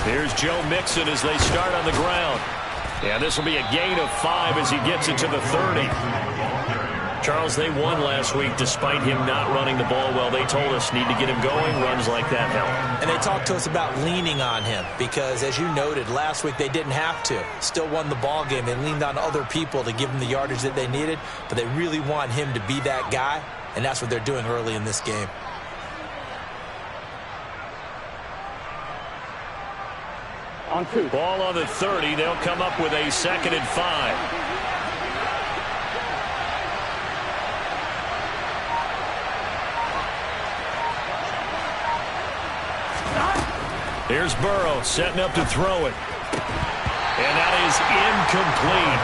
Here's Joe Mixon as they start on the ground. And this will be a gain of 5 as he gets it to the 30. Charles, they won last week despite him not running the ball well. They told us need to get him going. Runs like that help. And they talked to us about leaning on him because, as you noted, last week they didn't have to. Still won the ball game. They leaned on other people to give them the yardage that they needed, but they really want him to be that guy, and that's what they're doing early in this game. Ball on the 30. They'll come up with a 2nd and 5. Here's Burrow setting up to throw it. And that is incomplete.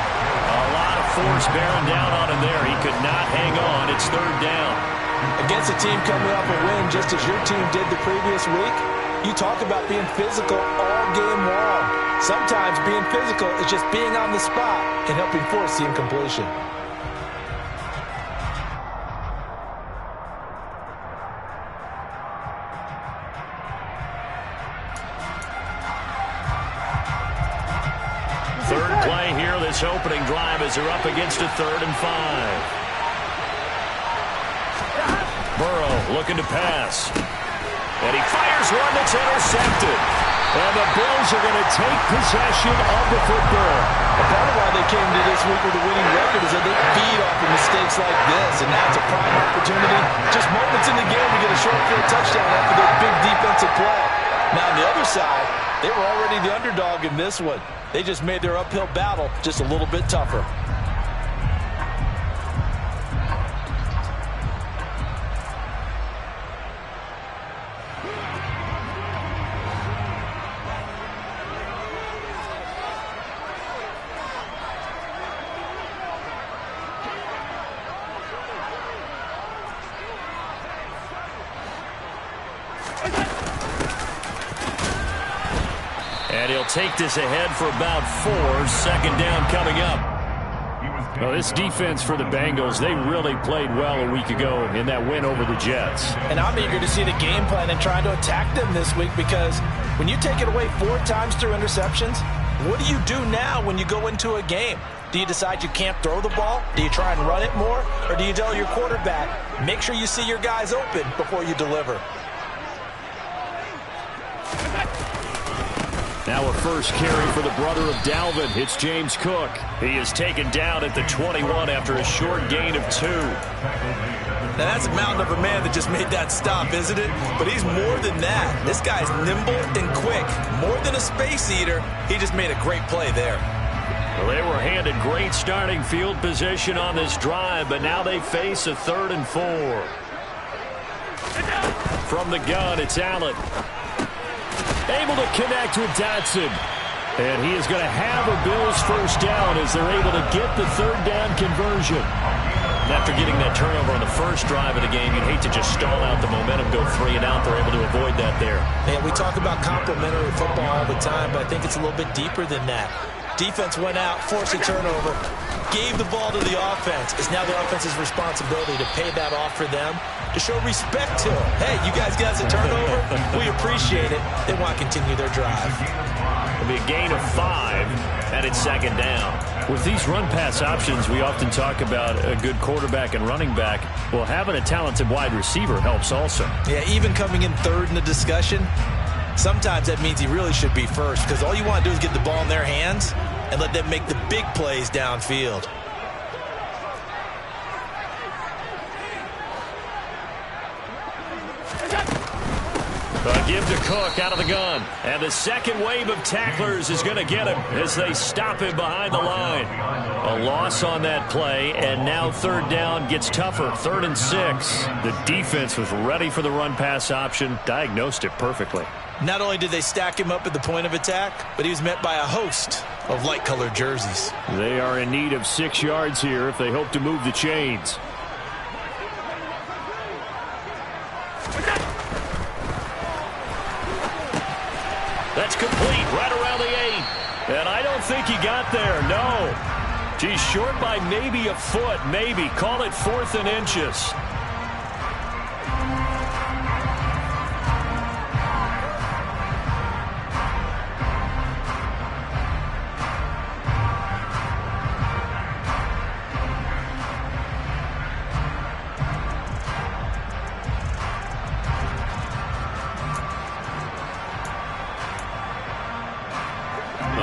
A lot of force bearing down on him there. He could not hang on. It's 3rd down. Against a team coming off a win just as your team did the previous week, you talk about being physical all game long. Sometimes being physical is just being on the spot and helping force the incompletion. This opening drive as they're up against a 3rd and 5. Burrow looking to pass. And he fires one that's intercepted. And the Bills are going to take possession of the football. A part of why they came to this week with a winning record is that they feed off of mistakes like this. And that's a prime opportunity. Just moments in the game to get a short field touchdown after their big defensive play. Now on the other side, they were already the underdog in this one. They just made their uphill battle just a little bit tougher. And he'll take this ahead for about 4. 2nd down coming up. Well, this defense for the Bengals, they really played well a week ago in that win over the Jets. And I'm eager to see the game plan and try to attack them this week because when you take it away 4 times through interceptions, what do you do now when you go into a game? Do you decide you can't throw the ball? Do you try and run it more? Or do you tell your quarterback, make sure you see your guys open before you deliver? Now a first carry for the brother of Dalvin. It's James Cook. He is taken down at the 21 after a short gain of 2. Now that's a mountain of a man that just made that stop, isn't it? But he's more than that. This guy's nimble and quick. More than a space eater, he just made a great play there. Well, they were handed great starting field position on this drive, but now they face a 3rd and 4. From the gun, it's Allen. Able to connect with Dotson. And he is going to have a Bills first down as they're able to get the 3rd down conversion. After getting that turnover on the first drive of the game, you'd hate to just stall out the momentum, go 3 and out. They're able to avoid that there. Yeah, we talk about complementary football all the time, but I think it's a little bit deeper than that. Defense went out, forced a turnover, gave the ball to the offense. It's now the offense's responsibility to pay that off for them, to show respect to them. Hey, you guys got a turnover? We appreciate it. They want to continue their drive. It'll be a gain of 5, and it's 2nd down. With these run-pass options, we often talk about a good quarterback and running back. Well, having a talented wide receiver helps also. Yeah, even coming in 3rd in the discussion, sometimes that means he really should be first because all you want to do is get the ball in their hands and let them make the big plays downfield. A give to Cook out of the gun. And the second wave of tacklers is going to get him as they stop him behind the line. A loss on that play, and now 3rd down gets tougher. 3rd and 6. The defense was ready for the run-pass option, diagnosed it perfectly. Not only did they stack him up at the point of attack, but he was met by a host of light-colored jerseys. They are in need of 6 yards here if they hope to move the chains. That's complete right around the 8. And I don't think he got there, no. He's short by maybe a foot, maybe. Call it 4th and inches.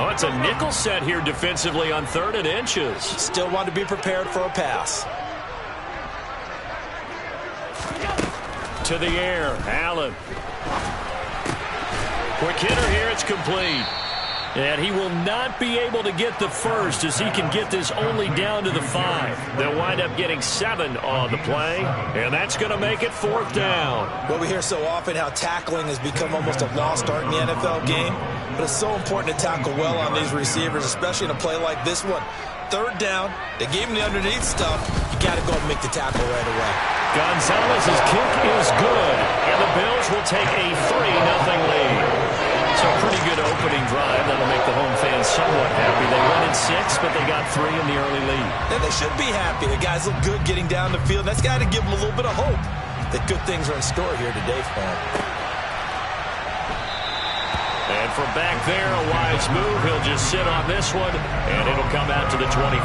Oh, it's a nickel set here defensively on 3rd and inches. Still want to be prepared for a pass. To the air, Allen. Quick hitter here, it's complete. And he will not be able to get the first as he can get this only down to the 5. They'll wind up getting 7 on the play, and that's going to make it 4th down. Well, we hear so often how tackling has become almost a lost art in the NFL game, but it's so important to tackle well on these receivers, especially in a play like this one. 3rd down, they gave him the underneath stuff. You got to go and make the tackle right away. Gonzalez's kick is good, and the Bills will take a 3-0 lead. So a pretty good opening drive. That'll make the home fans somewhat happy. They won in 6, but they got 3 in the early lead. And they should be happy. The guys look good getting down the field. That's got to give them a little bit of hope that good things are in store here today for them. And from back there, a wise move. He'll just sit on this one, and it'll come out to the 25.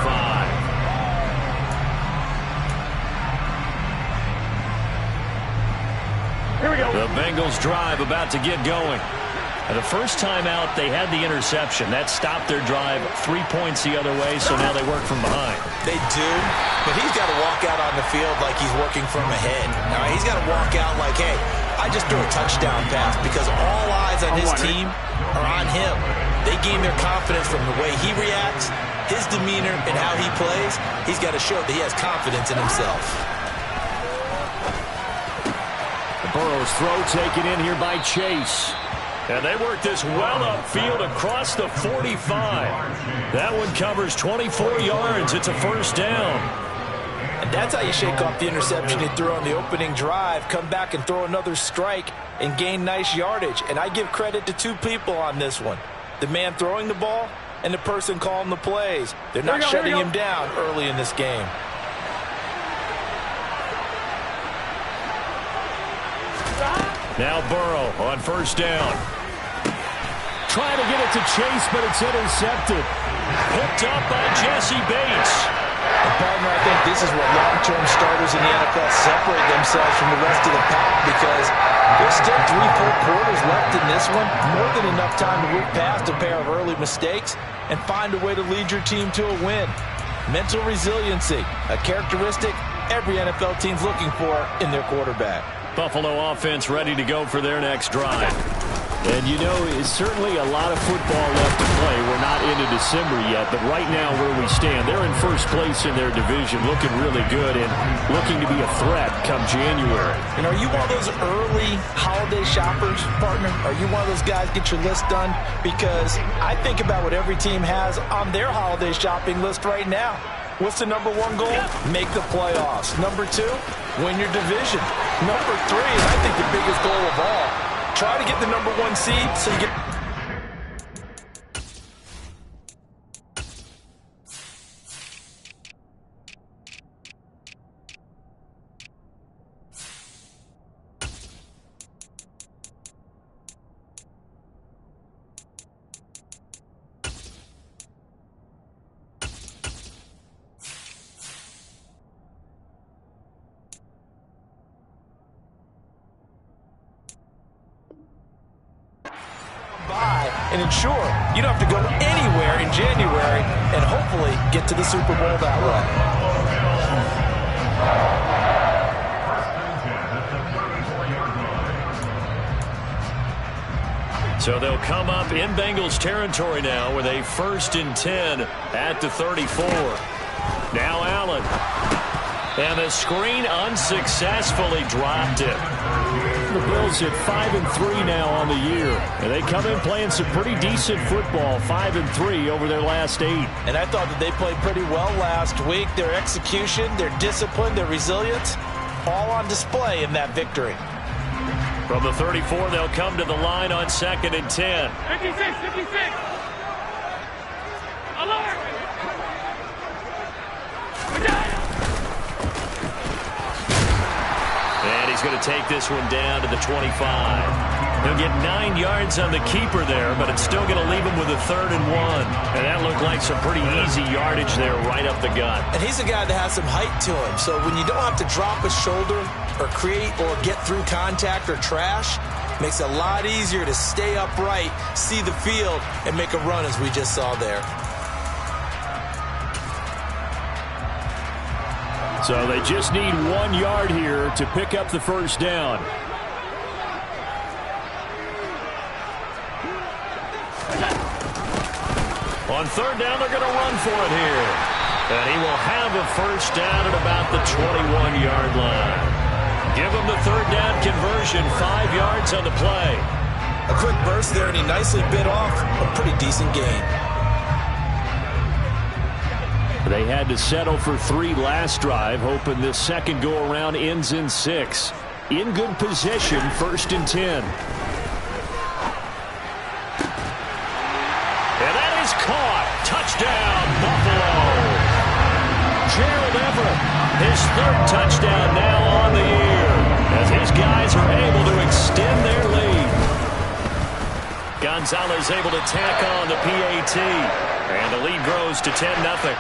Here we go. The Bengals drive about to get going. The first time out, they had the interception. That stopped their drive 3 points the other way, so now they work from behind. They do, but he's got to walk out on the field like he's working from ahead. All right, he's got to walk out like, hey, I just threw a touchdown pass because all eyes on his team are on him. They gain their confidence from the way he reacts, his demeanor, and how he plays. He's got to show that he has confidence in himself. Burrow's throw taken in here by Chase. And they work this well upfield across the 45. That one covers 24 yards. It's a 1st down. And that's how you shake off the interception he threw on the opening drive, come back and throw another strike and gain nice yardage. And I give credit to 2 people on this one. The man throwing the ball and the person calling the plays. They're not shutting him down early in this game. Now Burrow on 1st down. Trying to get it to Chase, but it's intercepted. Hooked up by Jesse Bates. And partner, I think this is what long-term starters in the NFL separate themselves from the rest of the pack because there's still 3 full quarters left in this one. More than enough time to move past a pair of early mistakes and find a way to lead your team to a win. Mental resiliency, a characteristic every NFL team's looking for in their quarterback. Buffalo offense ready to go for their next drive. And, you know, it's certainly a lot of football left to play. We're not into December yet, but right now where we stand, they're in 1st place in their division, looking really good and looking to be a threat come January. And are you one of those early holiday shoppers, partner? Are you one of those guys get your list done? Because I think about what every team has on their holiday shopping list right now. What's the number 1 goal? Make the playoffs. Number 2, win your division. Number 3, and I think the biggest goal of all, try to get the number 1 seed so you get... and ensure you don't have to go anywhere in January and hopefully get to the Super Bowl that way. So they'll come up in Bengals territory now with a 1st and 10 at the 34. Now Allen. And the screen unsuccessfully dropped it. The Bills at 5-3 now on the year. And they come in playing some pretty decent football, 5-3 over their last 8. And I thought that they played pretty well last week. Their execution, their discipline, their resilience, all on display in that victory. From the 34, they'll come to the line on 2nd and 10. 56. Alert! And he's going to take this one down to the 25. He'll get 9 yards on the keeper there, but it's still going to leave him with a 3rd and 1. And that looked like some pretty easy yardage there right up the gut. And he's a guy that has some height to him. So when you don't have to drop a shoulder or create or get through contact or trash, Makes it a lot easier to stay upright, see the field, and make a run as we just saw there. So they just need 1 yard here to pick up the first down. On third down, they're going to run for it here. And he will have a first down at about the 21-yard line. Give him the third down conversion, 5 yards on the play. A quick burst there, and he nicely bit off a pretty decent gain. They had to settle for 3 last drive, hoping this second go-around ends in 6. In good position, 1st and 10. And that is caught. Touchdown, Buffalo. Gerald Everett, his 3rd touchdown now on the year, as his guys are able to extend their lead. Gonzalez able to tack on the PAT, and the lead grows to 10-0.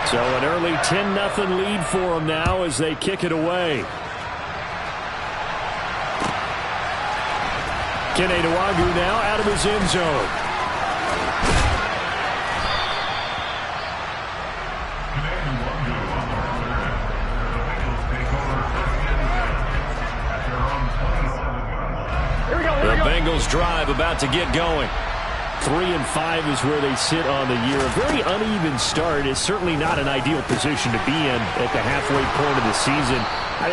So an early 10-0 lead for them now as they kick it away. Keneduagu now out of his end zone. The Bengals drive about to get going. 3-5 is where they sit on the year. A very uneven start is certainly not an ideal position to be in at the halfway point of the season.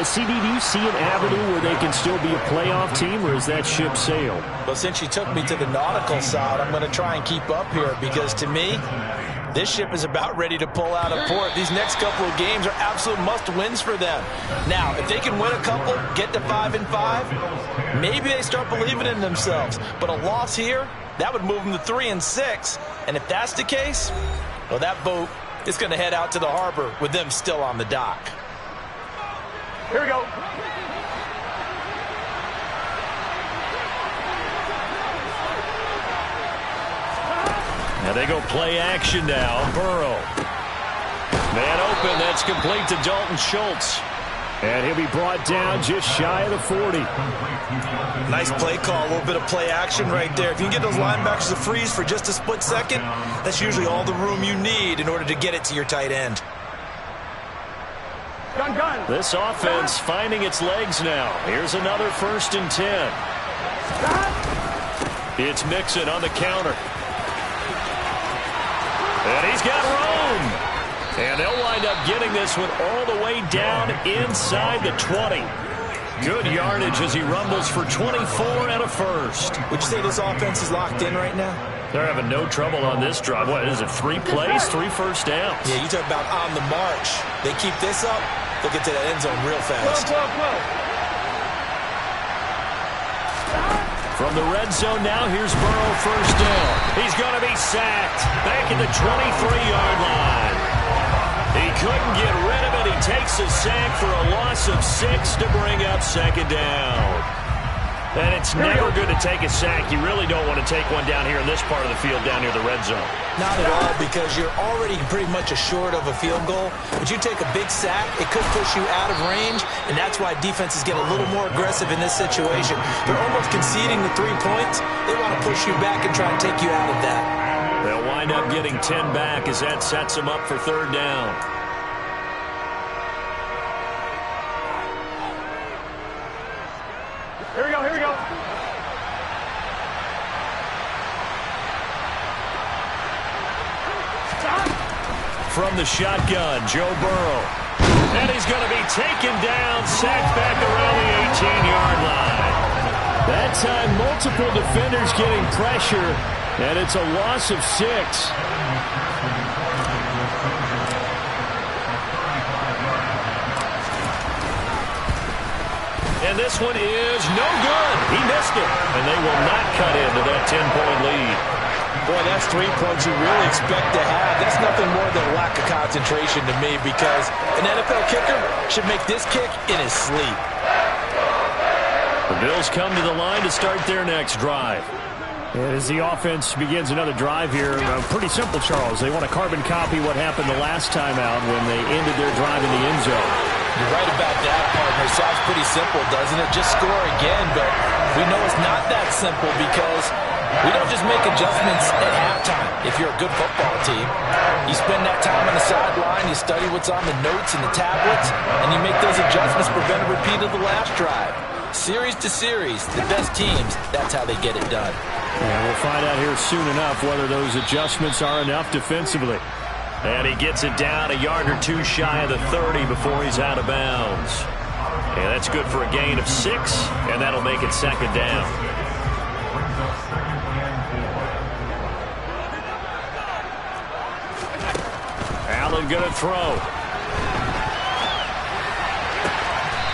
CD, do you see an avenue where they can still be a playoff team, or is that ship sailed? Well, since you took me to the nautical side, I'm going to try and keep up here, because to me, this ship is about ready to pull out of port. These next couple of games are absolute must-wins for them. Now, if they can win a couple, get to 5-5, maybe they start believing in themselves. But a loss here, that would move them to 3-6. And if that's the case, well, that boat is going to head out to the harbor with them still on the dock. Here we go. Now they go play action now. Burrow. Man open. That's complete to Dalton Schultz. And he'll be brought down just shy of the 40. Nice play call. A little bit of play action right there. If you can get those linebackers to freeze for just a split second, that's usually all the room you need in order to get it to your tight end. Gun. This offense finding its legs now. Here's another 1st and 10. It's Mixon on the counter. And he's got room. And they'll wind up getting this one all the way down inside the 20. Good yardage as he rumbles for 24 and a first. Would you say this offense is locked in right now? They're having no trouble on this drive. What is it, 3 plays, 3 first downs? Yeah, you talk about on the march. They keep this up, they'll get to that end zone real fast. From the red zone now, here's Burrow, first down. He's going to be sacked back at the 23-yard line. He couldn't get rid of it. He takes a sack for a loss of 6 to bring up 2nd down. And it's never good to take a sack. You really don't want to take one down here in this part of the field down near the red zone. Not at all, because you're already pretty much assured of a field goal. But you take a big sack, it could push you out of range, and that's why defenses get a little more aggressive in this situation. They're almost conceding the 3 points. They want to push you back and try and take you out of that. They'll wind up getting 10 back as that sets them up for 3rd down. Here we go. From the shotgun, Joe Burrow. And he's going to be taken down, sacked back around the 18-yard line. That time, multiple defenders getting pressure, and it's a loss of 6. And this one is no good. He missed it. And they will not cut into that 10-point lead. Boy, that's 3 points you really expect to have. That's nothing more than a lack of concentration to me, because an NFL kicker should make this kick in his sleep. The Bills come to the line to start their next drive. And as the offense begins another drive here, pretty simple, Charles. They want to carbon copy what happened the last time out when they ended their drive in the end zone. You're right about that, partner. Sounds pretty simple, doesn't it? Just score again, but we know it's not that simple because we don't just make adjustments at halftime. If you're a good football team, you spend that time on the sideline, you study what's on the notes and the tablets, and you make those adjustments to prevent a repeat of the last drive. Series to series, the best teams, that's how they get it done. And we'll find out here soon enough whether those adjustments are enough defensively. And he gets it down a yard or two shy of the 30 before he's out of bounds. And that's good for a gain of 6, and that'll make it second down. Allen going to throw.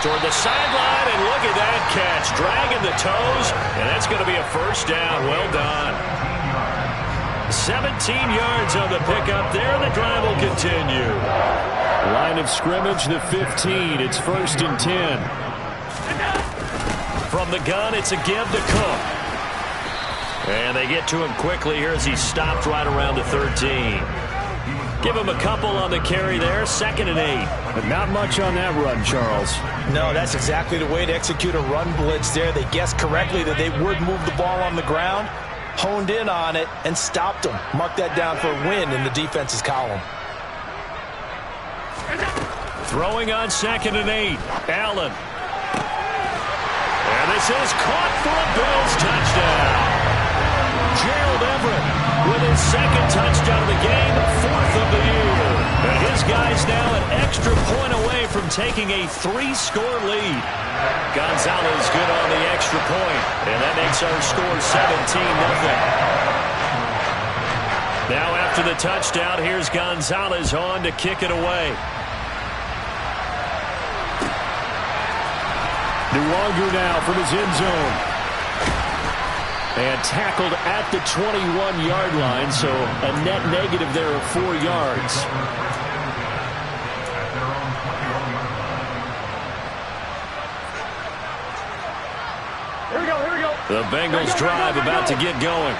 Toward the sideline, and look at that catch. Dragging the toes, and that's going to be a first down. Well done. 17 yards on the pickup there. The drive will continue. Line of scrimmage, the 15. It's 1st and 10. From the gun, it's a give to Cook. And they get to him quickly here as he stopped right around the 13. Give him a couple on the carry there. 2nd and 8. But not much on that run, Charles. No, that's exactly the way to execute a run blitz there. They guessed correctly that they would move the ball on the ground, honed in on it, and stopped them. Mark that down for a win in the defense's column. Throwing on 2nd and 8. Allen. And this is caught for a Bills touchdown. Gerald Everett with his 2nd touchdown of the game, 4th of the year. And his guy's now an extra point away from taking a 3-score lead. Gonzalez good on the extra point, and that makes our score 17-0. Now after the touchdown, here's Gonzalez on to kick it away. Luongo now from his end zone. And tackled at the 21-yard line, so a net negative there of 4 yards. Here we go, here we go. The Bengals drive about to get going.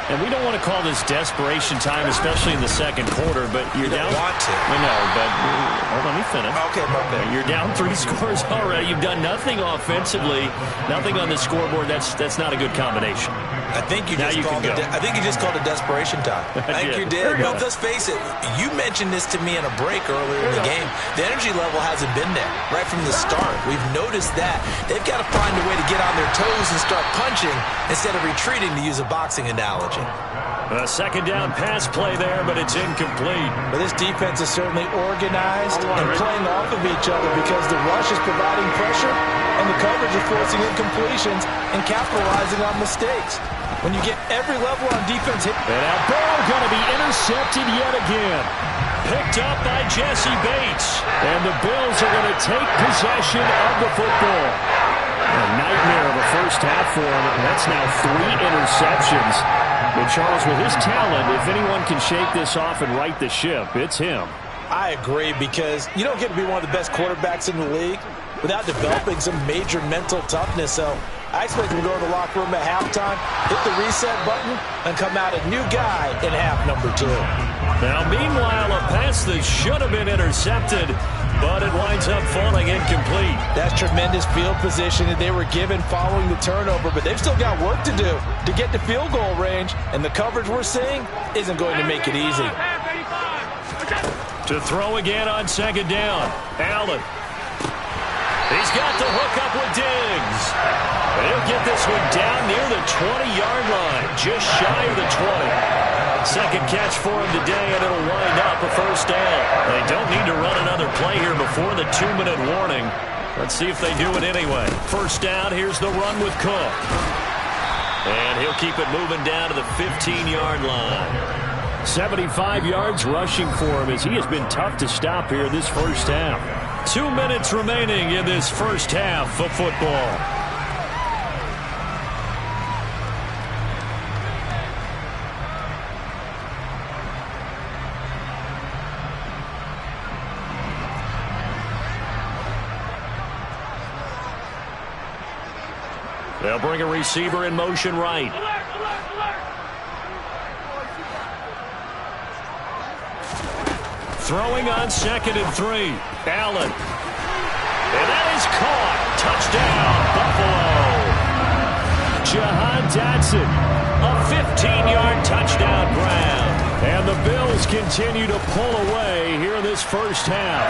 And we don't want to call this desperation time, especially in the second quarter, but you're down. Want to. I know, but let me finish. Okay. You're down 3 scores already. You've done nothing offensively, nothing on the scoreboard. That's not a good combination. I think you just called it desperation time. I think you did. But let's face it, you mentioned this to me in a break earlier in the game. The energy level hasn't been there right from the start. We've noticed that. They've got to find a way to get on their toes and start punching instead of retreating, to use a boxing analogy. A 2nd down pass play there, but it's incomplete. But this defense is certainly organized and playing off of each other because the rush is providing pressure and the coverage is forcing incompletions and capitalizing on mistakes. When you get every level on defense hit. And now Burrow going to be intercepted yet again. Picked up by Jesse Bates. And the Bills are going to take possession of the football. A nightmare of a first half for him. That's now 3 interceptions. But Charles, with his talent, if anyone can shake this off and right the ship, it's him. I agree, because you don't get to be one of the best quarterbacks in the league without developing some major mental toughness. So I expect him to go to the locker room at halftime, hit the reset button, and come out a new guy in half number 2. Now, meanwhile, a pass that should have been intercepted, but it winds up falling incomplete. That's tremendous field position that they were given following the turnover, but they've still got work to do to get to field goal range, and the coverage we're seeing isn't going to make it easy. To throw again on 2nd down. Allen. He's got the hook up with Diggs. And he'll get this one down near the 20-yard line, just shy of the 20. 2nd catch for him today, and it'll wind up a first down. They don't need to run another play here before the 2-minute warning. Let's see if they do it anyway. First down, here's the run with Cook. And he'll keep it moving down to the 15-yard line. 75 yards rushing for him, as he has been tough to stop here this first half. 2 minutes remaining in this first half of football. They'll bring a receiver in motion right. Throwing on 2nd and 3. Allen. And that is caught. Touchdown, Buffalo. Jahan Dotson, a 15-yard touchdown grab. And the Bills continue to pull away here in this first half.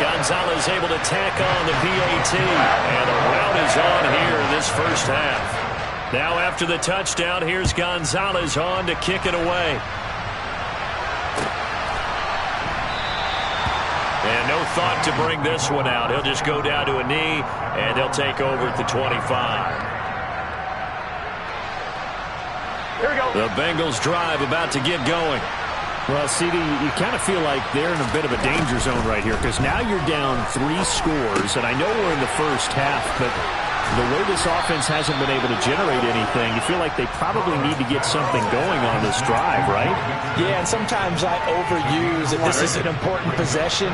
Gonzalez able to tack on the PAT. And the rout is on here in this first half. Now after the touchdown, here's Gonzalez on to kick it away. And no thought to bring this one out. He'll just go down to a knee, and they'll take over at the 25. Here we go. The Bengals drive about to get going. Well, CD, you kind of feel like they're in a bit of a danger zone right here because now you're down 3 scores, and I know we're in the first half, but the way this offense hasn't been able to generate anything, you feel like they probably need to get something going on this drive, right? Yeah, and sometimes I overuse that this is an important possession.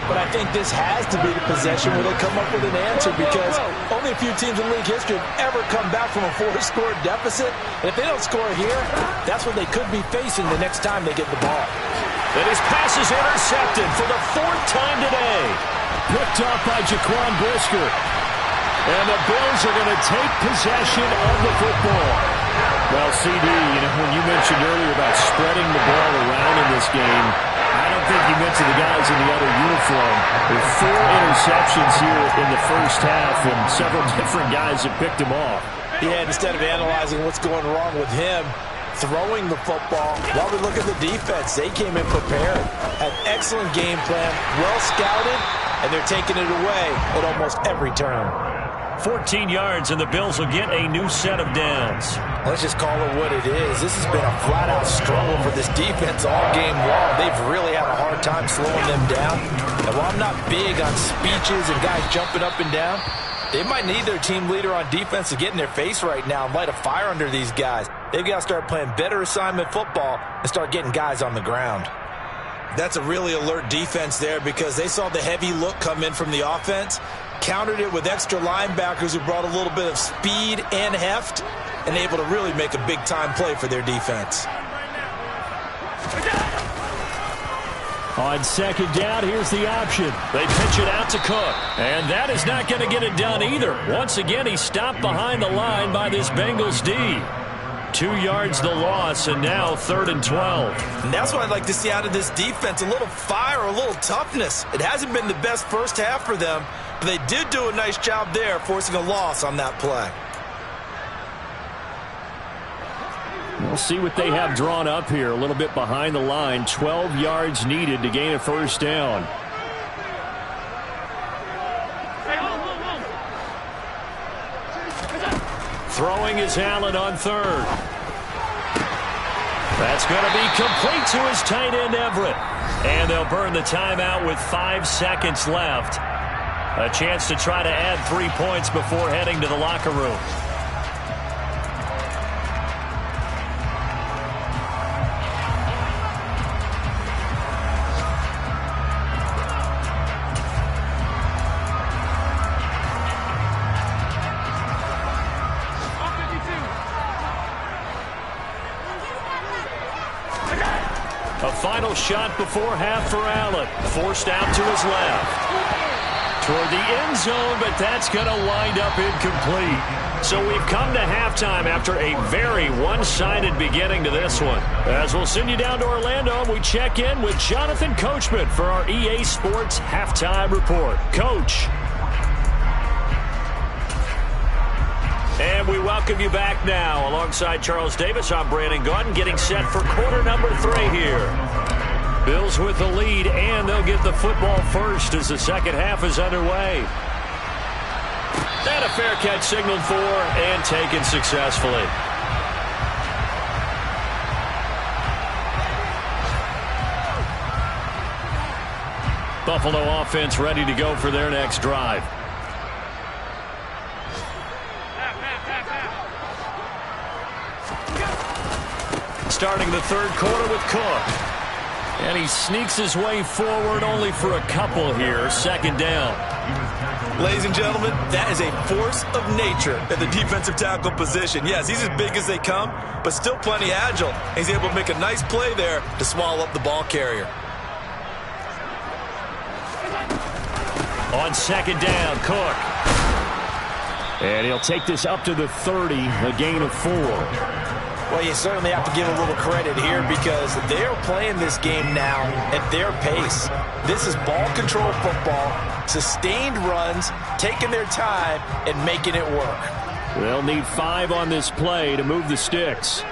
But I think this has to be the possession where they come up with an answer because only a few teams in league history have ever come back from a 4-score deficit. And if they don't score here, that's what they could be facing the next time they get the ball. And his pass is intercepted for the 4th time today. Picked off by Jaquan Brisker. And the Bills are going to take possession of the football. Well, CD, when you mentioned earlier about spreading the ball around in this game, I don't think you meant to the guys in the other uniform. With 4 interceptions here in the first half, and several different guys have picked him off. Yeah, instead of analyzing what's going wrong with him, throwing the football, while we look at the defense, they came in prepared. Had excellent game plan, well scouted, and they're taking it away at almost every turn. 14 yards, and the Bills will get a new set of downs. Let's just call it what it is. This has been a flat-out struggle for this defense all game long. They've really had a hard time slowing them down. And while I'm not big on speeches and guys jumping up and down, they might need their team leader on defense to get in their face right now and light a fire under these guys. They've got to start playing better assignment football and start getting guys on the ground. That's a really alert defense there because they saw the heavy look come in from the offense, countered it with extra linebackers who brought a little bit of speed and heft, and able to really make a big-time play for their defense. On second down, here's the option. They pitch it out to Cook, and that is not going to get it done either. Once again, he's stopped behind the line by this Bengals D. 2 yards the loss, and now 3rd and 12. And that's what I'd like to see out of this defense, a little fire, a little toughness. It hasn't been the best first half for them, but they did do a nice job there, forcing a loss on that play. We'll see what they have drawn up here. A little bit behind the line. 12 yards needed to gain a first down. Throwing is Allen on 3rd. That's going to be complete to his tight end, Everett. And they'll burn the timeout with 5 seconds left. A chance to try to add 3 points before heading to the locker room. A final shot before half for Allen. Forced out to his left. Toward the end zone, but that's going to wind up incomplete. So we've come to halftime after a very one-sided beginning to this one. As we'll send you down to Orlando, we check in with Jonathan Coachman for our EA Sports Halftime Report. Coach. And we welcome you back now. Alongside Charles Davis, I'm Brandon Gaudin, getting set for quarter number 3 here. Bills with the lead, and they'll get the football first as the second half is underway. And a fair catch signaled for and taken successfully. Buffalo offense ready to go for their next drive. Starting the third quarter with Cook. And he sneaks his way forward only for a couple here. Second down. Ladies and gentlemen, that is a force of nature at the defensive tackle position. Yes, he's as big as they come, but still plenty agile. He's able to make a nice play there to swallow up the ball carrier. On second down, Cook. And he'll take this up to the 30, a gain of 4. Well, you certainly have to give a little credit here because they're playing this game now at their pace. This is ball control football, sustained runs, taking their time, and making it work. They'll need 5 on this play to move the sticks.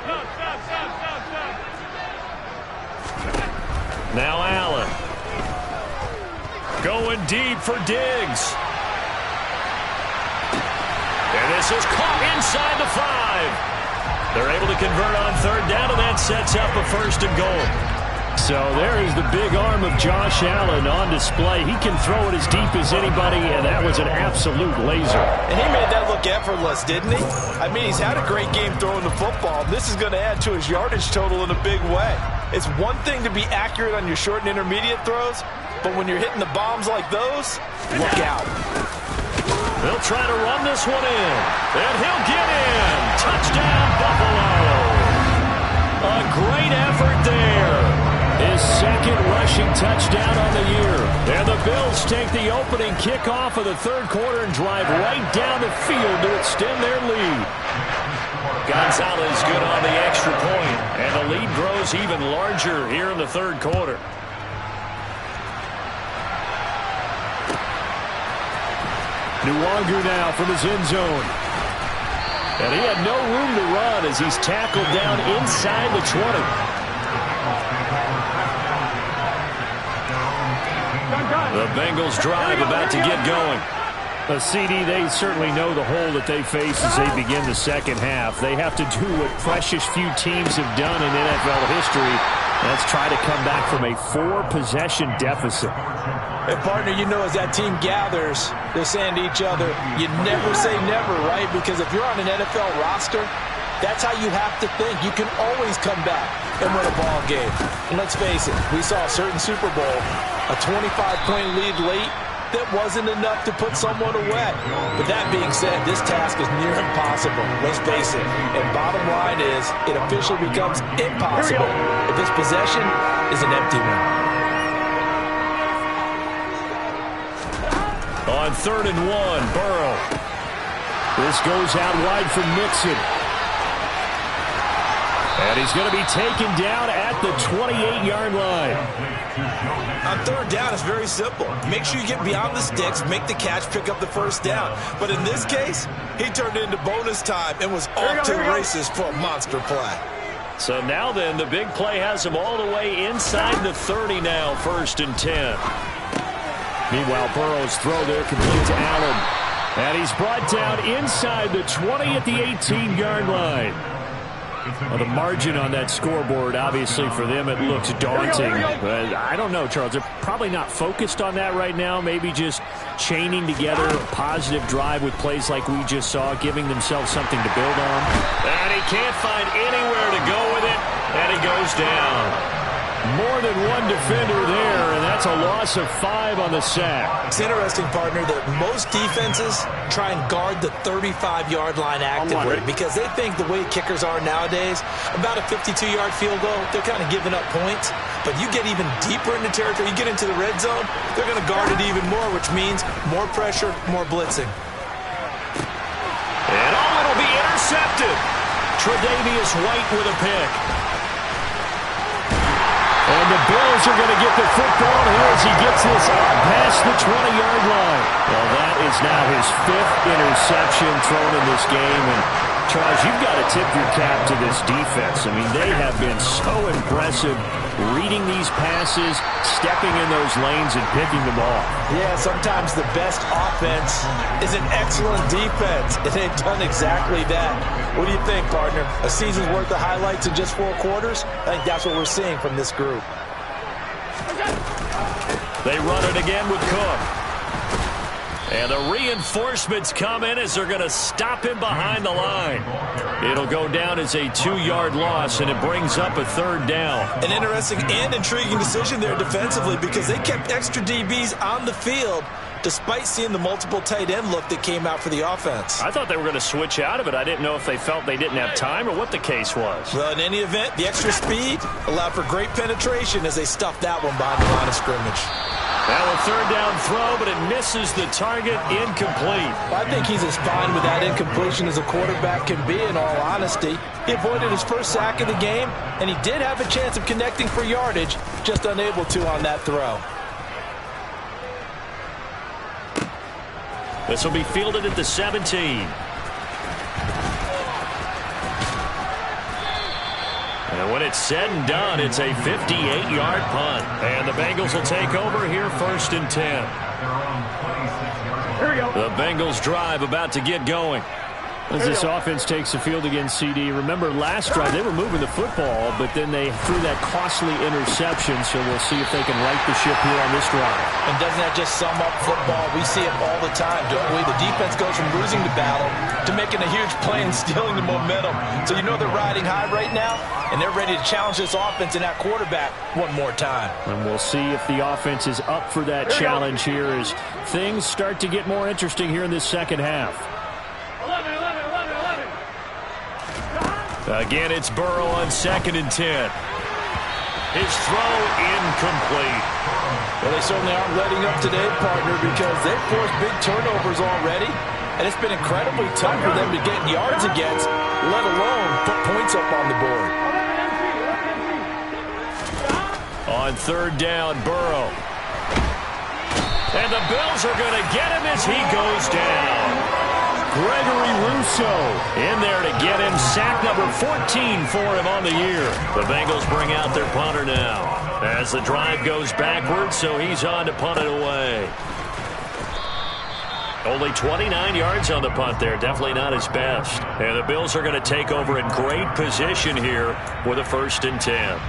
Now Allen. Going deep for Diggs. And this is caught inside the 5. They're able to convert on third down, and that sets up a 1st and goal. So there is the big arm of Josh Allen on display. He can throw it as deep as anybody, and that was an absolute laser. And he made that look effortless, didn't he? I mean, he's had a great game throwing the football. This is going to add to his yardage total in a big way. It's one thing to be accurate on your short and intermediate throws, but when you're hitting the bombs like those, look out. They'll try to run this one in, and he'll get in. Touchdown, Buffalo. A great effort there. His 2nd rushing touchdown on the year. And the Bills take the opening kickoff of the 3rd quarter and drive right down the field to extend their lead. Gonzalez good on the extra point, and the lead grows even larger here in the 3rd quarter. Nwangu now from his end zone. And he had no room to run as he's tackled down inside the 20. The Bengals drive about to get going. CD, they certainly know the hole that they face as they begin the 2nd half. They have to do what precious few teams have done in NFL history. Let's try to come back from a 4-possession deficit. And, partner, you know, as that team gathers, they're saying to each other, you never say never, right? Because if you're on an NFL roster, that's how you have to think. You can always come back and win a ball game. And let's face it, we saw a certain Super Bowl, a 25-point lead late, that wasn't enough to put someone away. But that being said, this task is near impossible. Let's face it. And bottom line is, it officially becomes impossible if this possession is an empty one. On 3rd and 1, Burrow. This goes out wide for Mixon. And he's going to be taken down at the 28-yard line. On 3rd down, it's very simple. Make sure you get beyond the sticks, make the catch, pick up the 1st down. But in this case, he turned into bonus time and was off to the races for a monster play. So now then, the big play has him all the way inside the 30 now, 1st and 10. Meanwhile, Burrow's throw there complete to Allen. And he's brought down inside the 20 at the 18-yard line. Well, the margin on that scoreboard, obviously, for them, it looks daunting. But I don't know, Charles. They're probably not focused on that right now. Maybe just chaining together a positive drive with plays like we just saw, giving themselves something to build on. And he can't find anywhere to go with it, and he goes down. More than one defender there, and that's a loss of 5 on the sack. It's interesting, partner, that most defenses try and guard the 35-yard line actively because they think the way kickers are nowadays, about a 52-yard field goal, they're kind of giving up points. But you get even deeper into territory, you get into the red zone, they're going to guard it even more, which means more pressure, more blitzing. And it'll be intercepted. Tre'Davious White with a pick. And the Bills are going to get the football here as he gets this past the 20-yard line. Well, that is now his 5th interception thrown in this game. And, Charles, you've got to tip your cap to this defense. I mean, they have been so impressive reading these passes, stepping in those lanes, and picking them off. Yeah, sometimes the best offense is an excellent defense, and they've done exactly that. What do you think, partner? A season's worth of highlights in just 4 quarters? I think that's what we're seeing from this group. They run it again with Cook. And the reinforcements come in as they're going to stop him behind the line. It'll go down as a 2-yard loss, and it brings up a 3rd down. An interesting and intriguing decision there defensively because they kept extra DBs on the field despite seeing the multiple tight end look that came out for the offense. I thought they were going to switch out of it. I didn't know if they felt they didn't have time or what the case was. Well, in any event, the extra speed allowed for great penetration as they stuffed that one behind the line of scrimmage. Now a third down throw, but it misses the target, incomplete. I think he's as fine with that incompletion as a quarterback can be, in all honesty. He avoided his first sack of the game, and he did have a chance of connecting for yardage, just unable to on that throw. This will be fielded at the 17. And when it's said and done, it's a 58-yard punt. And the Bengals will take over here, 1st and 10. Here we go. The Bengals drive about to get going. As this offense takes the field against CD, remember last drive they were moving the football, but then they threw that costly interception, so we'll see if they can right the ship here on this drive. And doesn't that just sum up football? We see it all the time, don't we? The defense goes from losing the battle to making a huge play and stealing the momentum. So you know they're riding high right now, and they're ready to challenge this offense and that quarterback one more time. And we'll see if the offense is up for that challenge here as things start to get more interesting here in this second half. 11. Again, it's Burrow on 2nd and 10. His throw incomplete. Well, they certainly aren't letting up today, partner, because they've forced big turnovers already, and it's been incredibly tough for them to get yards against, let alone put points up on the board. On 3rd down, Burrow. And the Bills are going to get him as he goes down. Gregory Rousseau in there to get him. Sack number 14 for him on the year. The Bengals bring out their punter now as the drive goes backwards, so he's on to punt it away. Only 29 yards on the punt there. Definitely not his best. And the Bills are going to take over in great position here with a 1st and 10.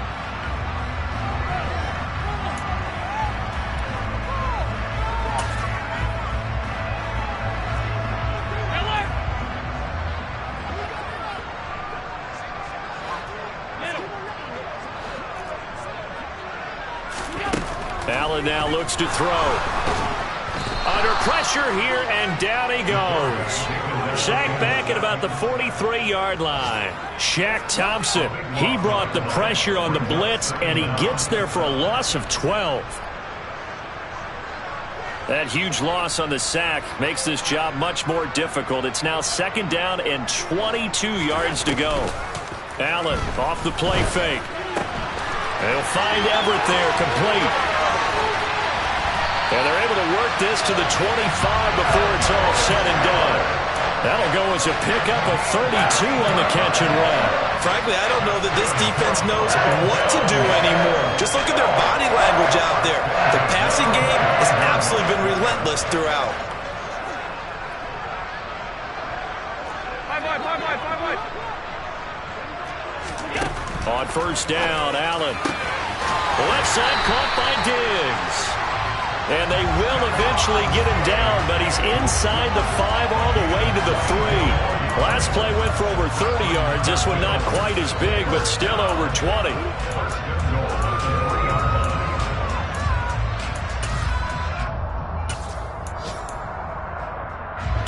Allen now looks to throw. Under pressure here, and down he goes. Sacked back at about the 43-yard line. Shaq Thompson, he brought the pressure on the blitz, and he gets there for a loss of 12. That huge loss on the sack makes this job much more difficult. It's now 2nd down and 22 yards to go. Allen off the play fake. They'll find Everett there, complete. And they're able to work this to the 25 before it's all said and done. That'll go as a pickup of 32 on the catch and run. Frankly, I don't know that this defense knows what to do anymore. Just look at their body language out there. The passing game has absolutely been relentless throughout. Five. On 1st down, Allen. Left side caught by Diggs. And they will eventually get him down, but he's inside the 5 all the way to the 3. Last play went for over 30 yards. This one not quite as big, but still over 20.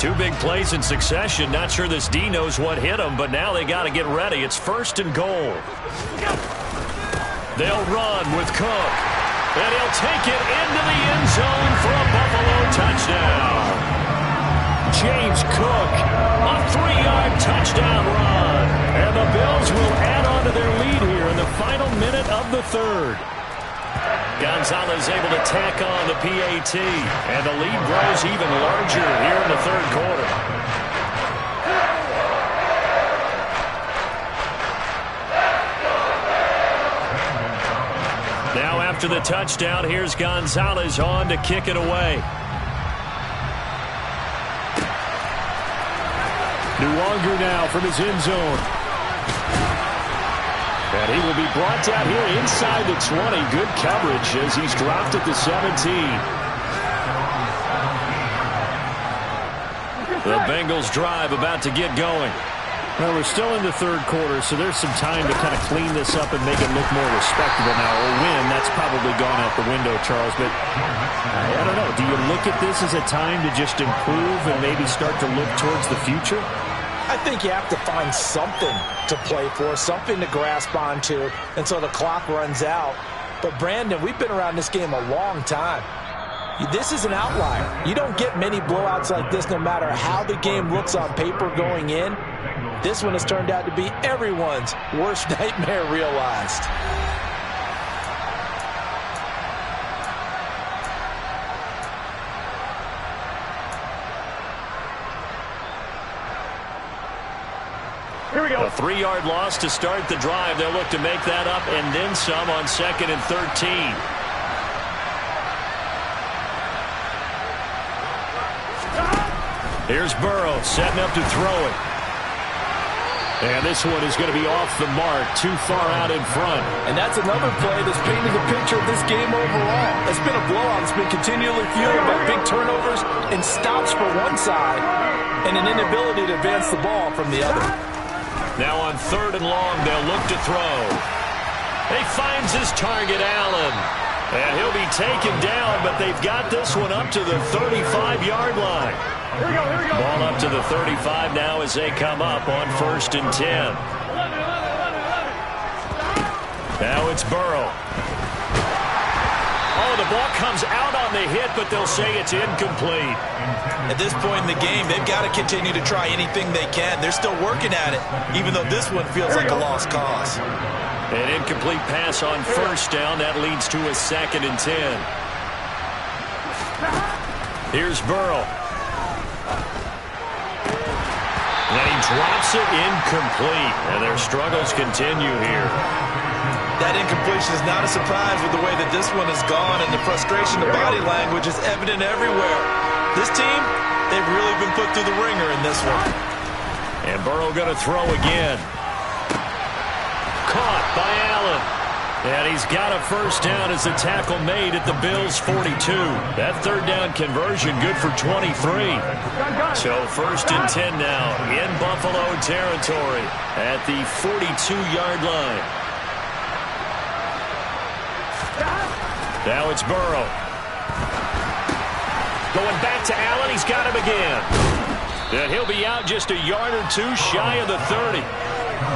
Two big plays in succession. Not sure this D knows what hit him, but now they got to get ready. It's 1st and goal. They'll run with Cook. And he'll take it into the end zone for a Buffalo touchdown. James Cook, a 3-yard touchdown run. And the Bills will add on to their lead here in the final minute of the 3rd. Gonzalez able to tack on the PAT. And the lead grows even larger here in the 3rd quarter. Now after the touchdown, here's Gonzalez on to kick it away. Nwangu now from his end zone. And he will be brought down here inside the 20. Good coverage as he's dropped at the 17. The Bengals drive about to get going. Well, we're still in the 3rd quarter, so there's some time to kind of clean this up and make it look more respectable now. Or win, that's probably gone out the window, Charles. But I don't know. Do you look at this as a time to just improve and maybe start to look towards the future? I think you have to find something to play for, something to grasp onto until the clock runs out. But, Brandon, we've been around this game a long time. This is an outlier. You don't get many blowouts like this no matter how the game looks on paper going in. This one has turned out to be everyone's worst nightmare realized. Here we go. A 3-yard loss to start the drive. They'll look to make that up and then some on 2nd and 13. Here's Burrow setting up to throw it. And this one is going to be off the mark, too far out in front. And that's another play that's painting a picture of this game overall. It's been a blowout. It's been continually fueled by big turnovers and stops for one side and an inability to advance the ball from the other. Now on 3rd and long, they'll look to throw. He finds his target, Allen. And he'll be taken down, but they've got this one up to the 35-yard line. Here we go, here we go. Ball up to the 35 now as they come up on 1st and 10. 11. Now it's Burrow. Oh, the ball comes out on the hit, but they'll say it's incomplete. At this point in the game, they've got to continue to try anything they can. They're still working at it, even though this one feels like a lost cause. An incomplete pass on 1st down. That leads to a 2nd and 10. Here's Burrow. And he drops it incomplete. And their struggles continue here. That incompletion is not a surprise with the way that this one has gone, and the frustration, the body language is evident everywhere. This team, they've really been put through the ringer in this one. And Burrow going to throw again. Caught by Allen. And he's got a 1st down as the tackle made at the Bills' 42. That 3rd down conversion good for 23. So 1st and 10 now in Buffalo territory at the 42-yard line. Now it's Burrow. Going back to Allen. He's got him again. And he'll be out just a yard or two shy of the 30.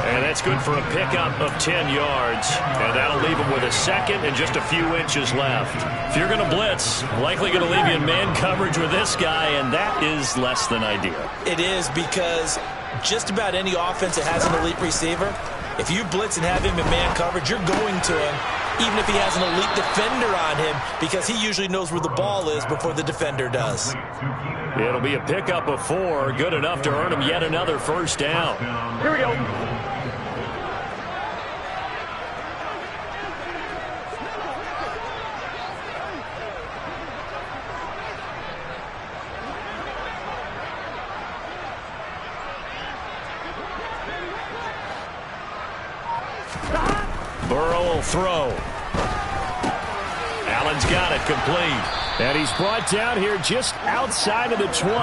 And that's good for a pickup of 10 yards. And that'll leave him with a 2nd and just a few inches left. If you're going to blitz, likely going to leave you in man coverage with this guy, and that is less than ideal. It is, because just about any offense that has an elite receiver, if you blitz and have him in man coverage, you're going to him, even if he has an elite defender on him, because he usually knows where the ball is before the defender does. It'll be a pickup of 4, good enough to earn him yet another 1st down. Here we go. Burrow will throw. Allen's got it complete. And he's brought down here just outside of the 20.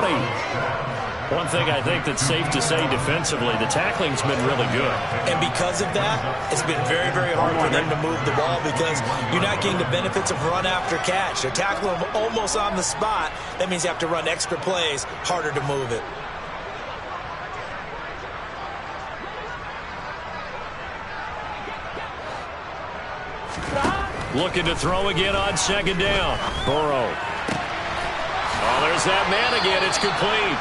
One thing I think that's safe to say defensively, the tackling's been really good. And because of that, it's been very, very hard for them to move the ball, because you're not getting the benefits of run after catch. They're tackling them almost on the spot. That means you have to run extra plays, harder to move it. Looking to throw again on 2nd down. Burrow. Oh, there's that man again. It's complete.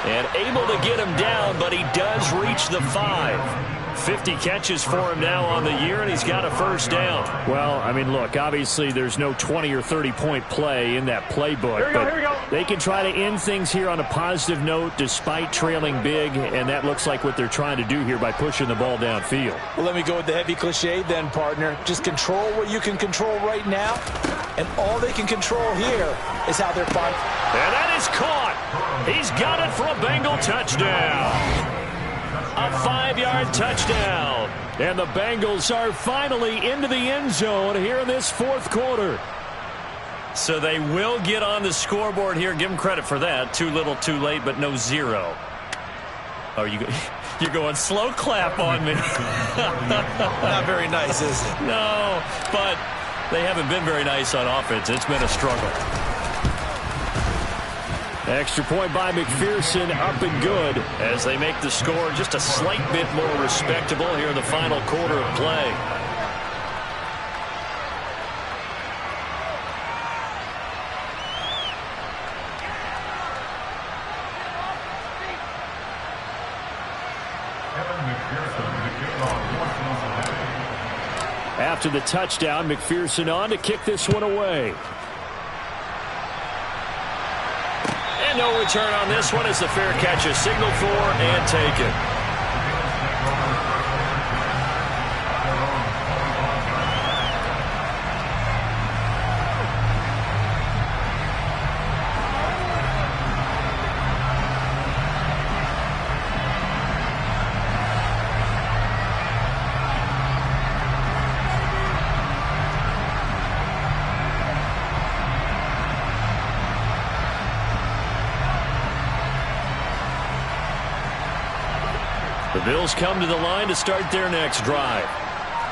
And able to get him down, but he does reach the 5. 50 catches for him now on the year, and he's got a 1st down. Well, I mean, look, obviously there's no 20 or 30-point play in that playbook, but they can try to end things here on a positive note despite trailing big, and that looks like what they're trying to do here by pushing the ball downfield. Well, let me go with the heavy cliche then, partner. Just control what you can control right now, and all they can control here is how they're fighting. And that is caught. He's got it for a Bengal touchdown. A 5-yard touchdown. And the Bengals are finally into the end zone here in this 4th quarter. So they will get on the scoreboard here. Give them credit for that. Too little, too late, but no 0. Oh, you're going slow clap on me. Not very nice, is it? No, but they haven't been very nice on offense. It's been a struggle. Extra point by McPherson, up and good. As they make the score just a slight bit more respectable here in the final quarter of play. After the touchdown, McPherson on to kick this one away. And no return on this one as the fair catch is signaled for and taken. The Bills come to the line to start their next drive.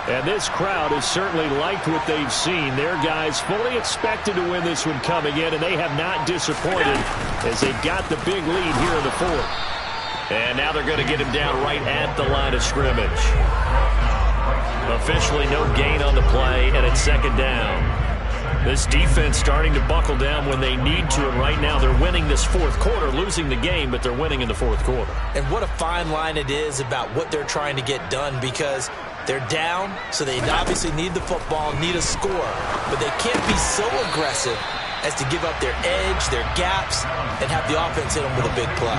And this crowd has certainly liked what they've seen. Their guys fully expected to win this one coming in, and they have not disappointed as they've got the big lead here in the fourth. And now they're going to get him down right at the line of scrimmage. Officially no gain on the play, and it's second down. This defense starting to buckle down when they need to, and right now they're winning this fourth quarter, losing the game, but they're winning in the fourth quarter. And what a fine line it is about what they're trying to get done, because they're down, so they obviously need the football, need a score, but they can't be so aggressive as to give up their edge, their gaps, and have the offense hit them with a big play.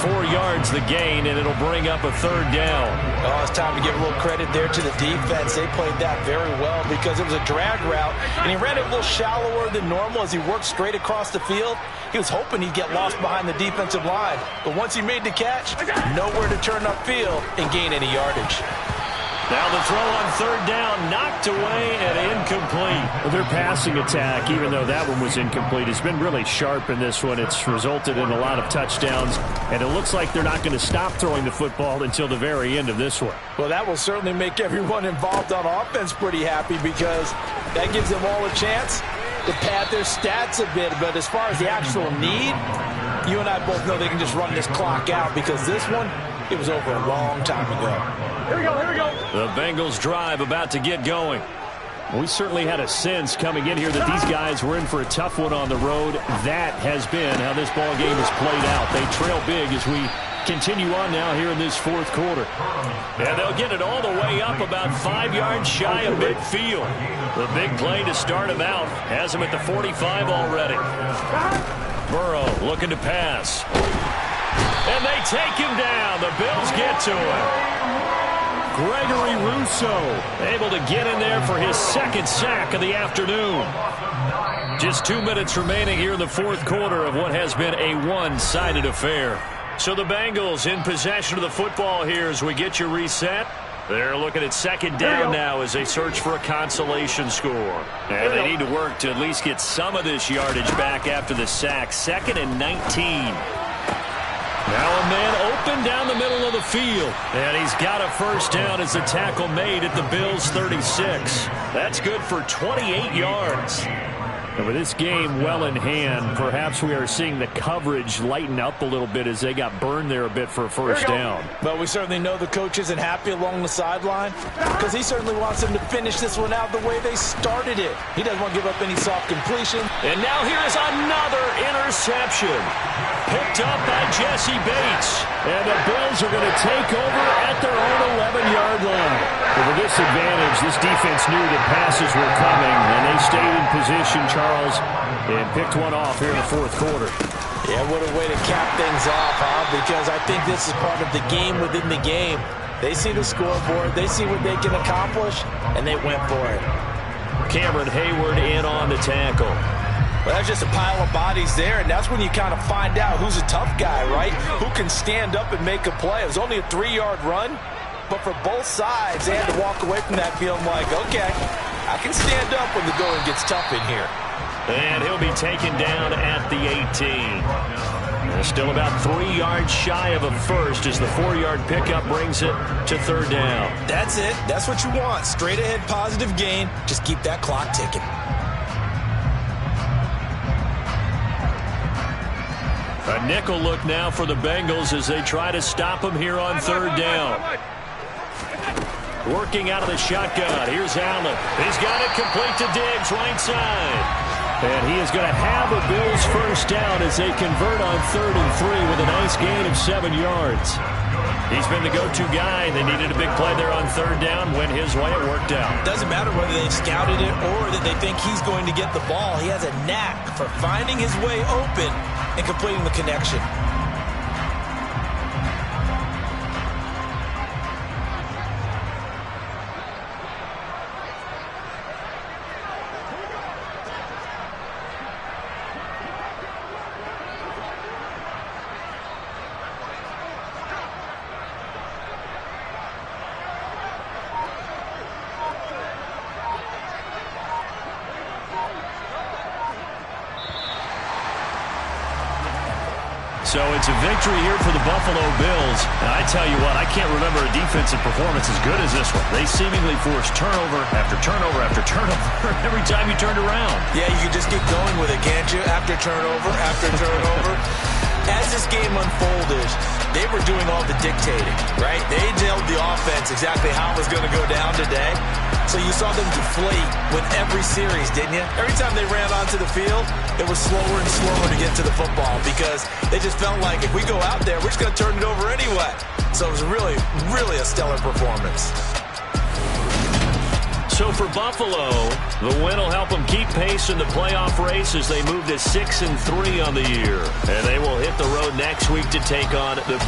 4 yards the gain, and it'll bring up a third down. Oh, it's time to give a little credit there to the defense. They played that very well because it was a drag route, and he ran it a little shallower than normal as he worked straight across the field. He was hoping he'd get lost behind the defensive line, but once he made the catch, nowhere to turn upfield and gain any yardage. Now the throw on third down, knocked away and incomplete. Well, their passing attack, even though that one was incomplete, has been really sharp in this one. It's resulted in a lot of touchdowns, and it looks like they're not going to stop throwing the football until the very end of this one. Well, that will certainly make everyone involved on offense pretty happy, because that gives them all a chance to pad their stats a bit. But as far as the actual need, you and I both know they can just run this clock out, because this one, it was over a long time ago. Here we go, here we go. The Bengals drive about to get going. We certainly had a sense coming in here that these guys were in for a tough one on the road. That has been how this ball game has played out. They trail big as we continue on now here in this fourth quarter. And they'll get it all the way up about 5 yards shy of midfield. The big play to start him out has him at the 45 already. Burrow looking to pass. And they take him down. The Bills get to him. Gregory Rousseau able to get in there for his second sack of the afternoon. Just 2 minutes remaining here in the fourth quarter of what has been a one-sided affair. So the Bengals in possession of the football here as we get you reset. They're looking at second down now as they search for a consolation score. And they need to work to at least get some of this yardage back after the sack. 2nd and 19. Now a man open down the middle of the field. And he's got a first down as the tackle made at the Bills' 36. That's good for 28 yards. And with this game well in hand, perhaps we are seeing the coverage lighten up a little bit as they got burned there a bit for a first down. But we certainly know the coach isn't happy along the sideline, because he certainly wants them to finish this one out the way they started it. He doesn't want to give up any soft completion. And now here's another interception. Picked up by Jesse Bates. And the Bills are going to take over at their own 11-yard line. But with this advantage, this defense knew that passes were coming, and they stayed in position, Charles, and picked one off here in the fourth quarter. Yeah, what a way to cap things off, huh? Because I think this is part of the game within the game. They see the scoreboard, they see what they can accomplish, and they went for it. Cameron Hayward in on the tackle. Well, that's just a pile of bodies there, and that's when you kind of find out who's a tough guy, right? Who can stand up and make a play. It was only a 3-yard run, but for both sides, they had to walk away from that feeling like, okay, I can stand up when the going gets tough in here. And he'll be taken down at the 18. They're still about 3 yards shy of a first as the 4-yard pickup brings it to third down. That's it. That's what you want. Straight ahead positive gain. Just keep that clock ticking. A nickel look now for the Bengals as they try to stop him here on third down. Working out of the shotgun. Here's Allen. He's got it complete to Diggs, right side. And he is going to have a Bills first down as they convert on 3rd and 3 with a nice gain of 7 yards. He's been the go-to guy. They needed a big play there on 3rd down. Went his way. It worked out. Doesn't matter whether they scouted it or that they think he's going to get the ball. He has a knack for finding his way open and completing the connection. So it's a victory here for the Buffalo Bills. And I tell you what, I can't remember a defensive performance as good as this one. They seemingly forced turnover after turnover after turnover every time you turned around. Yeah, you can just keep going with it, can't you? After turnover, after turnover. As this game unfolded, they were doing all the dictating, right? They nailed the offense exactly how it was going to go down today. So you saw them deflate with every series, didn't you? Every time they ran onto the field, it was slower and slower to get to the football because they just felt like if we go out there, we're just going to turn it over anyway. So it was really, really a stellar performance. So for Buffalo, the win will help them keep pace in the playoff race as they move to 6-3 on the year. And they will hit the road next week to take on the